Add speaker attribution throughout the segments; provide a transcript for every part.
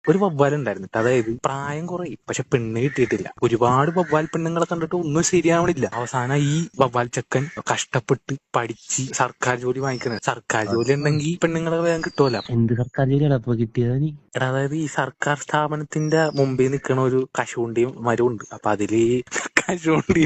Speaker 1: ഒരു വവ്വാൽ ഉണ്ടായിരുന്നു. അതായത് പ്രായം കുറയും, പക്ഷെ പെണ്ണ് കിട്ടിയിട്ടില്ല. ഒരുപാട് വവ്വാൽ പെണ്ണുങ്ങളെ കണ്ടിട്ട് ഒന്നും ശരിയാവണില്ല. അവസാനം ഈ വവ്വാൽ ചെക്കൻ കഷ്ടപ്പെട്ട് പഠിച്ച് സർക്കാർ ജോലി വാങ്ങിക്കുന്നത്. സർക്കാർ ജോലി ഉണ്ടെങ്കിൽ പെണ്ണുങ്ങളെ വേഗം കിട്ടുമല്ലോ.
Speaker 2: എന്ത് സർക്കാർ ജോലിയാണ് അപ്പൊ കിട്ടിയത് നീ?
Speaker 1: എടാ, അതായത് ഈ സർക്കാർ സ്ഥാപനത്തിന്റെ മുമ്പിൽ നിൽക്കണ ഒരു കശുവണ്ടിയും മരമുണ്ട്. അപ്പൊ അതില് കശുവണ്ടി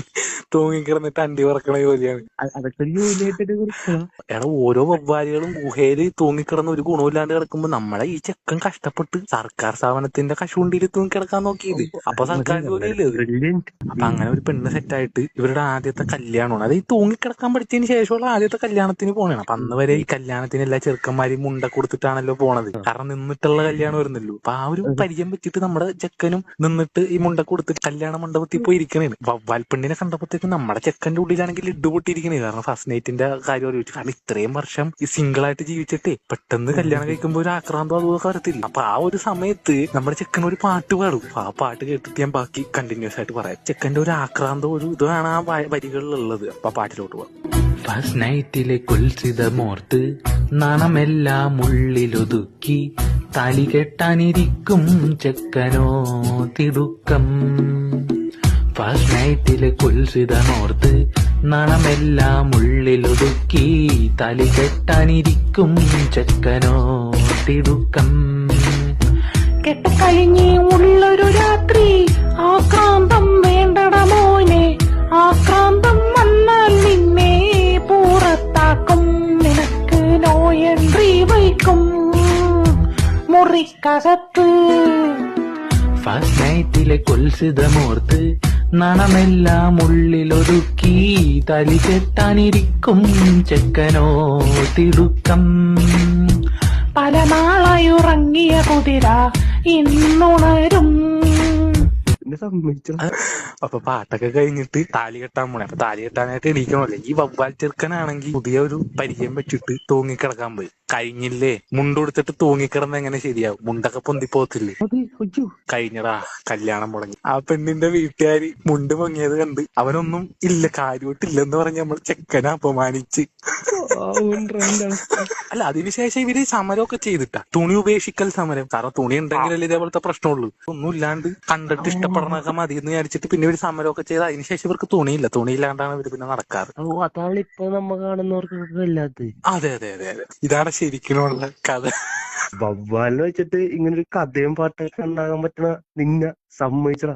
Speaker 1: തൂങ്ങിക്കിടന്നിട്ട് അണ്ടി പറക്കണ ജോലിയാണ്.
Speaker 2: അതൊക്കെ ഒരു ജോലിയായിട്ടൊക്കെ കൊടുക്കണം.
Speaker 1: എടാ, ഓരോ വവ്വാലുകളും ഗുഹയില് തൂങ്ങിക്കിടന്ന് ഒരു ഗുണമില്ലാണ്ട് കിടക്കുമ്പോ നമ്മളെ ഈ ചെക്കൻ കഷ്ടപ്പെട്ട് സർക്കാർ സ്ഥാപനത്തിന്റെ കശുവണ്ടിയിൽ തൂങ്ങിക്കിടക്കാൻ നോക്കിയത്. അപ്പൊ സർക്കാർ ജോലിയില്ലേ അത്.
Speaker 2: ബ്രില്യന്റ്.
Speaker 1: അപ്പൊ അങ്ങനെ ഒരു പെണ്ണ് സെറ്റായിട്ട് ഇവരുടെ ആദ്യത്തെ കല്യാണമാണ്. അത് ഈ തൂങ്ങിക്കിടക്കാൻ പഠിച്ചതിന് ശേഷമുള്ള ആദ്യത്തെ കല്യാണത്തിന് പോകണം. അപ്പൊ അന്ന് വരെ ഈ കല്യാണത്തിന് എല്ലാ ചെറുക്കന്മാരും മുണ്ട കൊടുത്തിട്ടാണല്ലോ പോണത്. കാരണം നിന്നിട്ടുള്ള കല്യാണം വരുന്നല്ലോ. അപ്പൊ ആ ഒരു പരിചയം വെച്ചിട്ട് നമ്മുടെ ചെക്കനും നിന്നിട്ട് ഈ മുണ്ട കൊടുത്തിട്ട് കല്യാണ മണ്ഡപത്തിൽ പോയി ഇരിക്കണേന്. വവ്വാൽ പെണ്ണിനെ കണ്ടപ്പോഴത്തേക്ക് നമ്മുടെ ചെക്കന്റെ ഉള്ളിലാണെങ്കിൽ ഇഡ് പൊട്ടിയിരിക്കണേ. കാരണം ഫസ്റ്റ് നൈറ്റിന്റെ കാര്യം ആലോചിച്ചു. കാരണം ഇത്രയും വർഷം ഈ സിംഗിൾ ആയിട്ട് ജീവിച്ചിട്ടേ പെട്ടെന്ന് കല്യാണം കഴിക്കുമ്പോൾ ഒരു ആക്രാന്തം അതൊക്കെ വരത്തില്ല. അപ്പൊ ആ ഒരു സമയത്ത് നമ്മുടെ ചെക്കൻ ഒരു പാട്ട് പാടും. ആ പാട്ട് കേട്ടിട്ട് ഞാൻ ബാക്കി കണ്ടിന്യൂസ് ആയിട്ട് പറയാം. ചെക്കന്റെ ഒരു ആക്രാന്തം, ഒരു ഇതാണ് ആ വരികളിലുള്ളത്. അപ്പൊ പാട്ടിലോട്ട് പോവാം. ഫസ്റ്റ് നൈറ്റിലെ കുൽസിതമോർത്ത് നാണമെല്ലാം ഉള്ളിലൊതുക്കി താലി കെട്ടാനിരിക്കും ചെക്കനോ തിടുക്കം. ഫസ്റ്റ് നൈറ്റിലെ കുൽസിതമോർത്ത് നാണമെല്ലാം ഉള്ളിലൊതുക്കി താലി കെട്ടാനിരിക്കും ചെക്കനോ തിടുക്കം.
Speaker 3: കെട്ടക്കഴിഞ്ഞ് ഉള്ളൊരു രാത്രി ആക്രാന്തം വേണ്ടട മോനെ. ആക്രാന്തം വന്നാൽ നിന്നെ പുറത്താക്കും. നിനക്ക് നോ എൻട്രി വയ്ക്കും മുറിക്കകത്ത്.
Speaker 1: ഫസ്റ്റ് നൈറ്റിലെ കുൽസിതമോർത്ത് നാണമെല്ലാം ഉള്ളിലൊതുക്കി തലി കെട്ടാനിരിക്കും ചെക്കനോ തിടുക്കം.
Speaker 3: പല നാളായി ഉറങ്ങിയ കുതിര ഇന്നുണരും.
Speaker 1: അപ്പൊ പാട്ടൊക്കെ കഴിഞ്ഞിട്ട് താലി കെട്ടാൻ പോണേ. അപ്പൊ താലി കെട്ടാനായിട്ട് എണീക്കണല്ലേ. ഈ വവ്വാൽ ചെറുക്കനാണെങ്കിൽ പുതിയ ഒരു പരിചയം വെച്ചിട്ട് തൂങ്ങിക്കിടക്കാൻ പോയി. കഴിഞ്ഞില്ലേ, മുണ്ടെടുത്തിട്ട് തൂങ്ങിക്കിടന്ന് എങ്ങനെ ശരിയാവും? മുണ്ടൊക്കെ പൊന്തിപ്പോത്തില്ലേ. കഴിഞ്ഞടാ, കല്യാണം മുടങ്ങി. ആ പെണ്ണിന്റെ വീട്ടുകാര് മുണ്ട് പൊങ്ങിയത് കണ്ട് അവനൊന്നും ഇല്ല, കാര്യമായിട്ടില്ലെന്ന് പറഞ്ഞ് നമ്മൾ ചെക്കനെ അപമാനിച്ച്. അല്ല, അതിനുശേഷം ഇവര് സമരമൊക്കെ ചെയ്തിട്ടാ, തുണി ഉപേക്ഷിക്കൽ സമരം. കാരണം തുണി ഉണ്ടെങ്കിലല്ലേ ഇതേപോലത്തെ പ്രശ്നമുള്ളൂ. ഒന്നും ഇല്ലാണ്ട് കണ്ടിട്ട് ഇഷ്ടപ്പെടണൊക്കെ മതി എന്ന് വിചാരിച്ചിട്ട് പിന്നെ ഇവര് സമരമൊക്കെ ചെയ്ത് അതിനുശേഷം ഇവർക്ക് തുണിയില്ല. തുണിയില്ലാണ്ടാണ് ഇവര് പിന്നെ നടക്കാറ്.
Speaker 2: അതാണ് ഇപ്പൊ നമ്മ കാണുന്നവർക്ക് ഇല്ലാത്തത്.
Speaker 1: അതെ അതെ അതെ അതെ, ഇതാണ് ശരിക്കുമുള്ള കഥ.
Speaker 2: വവ്വാലിനെ വെച്ചിട്ട് ഇങ്ങനൊരു കഥയും പാട്ടൊക്കെ ഉണ്ടാകാൻ പറ്റണ നിന്നെ സമ്മതിച്ചടാ.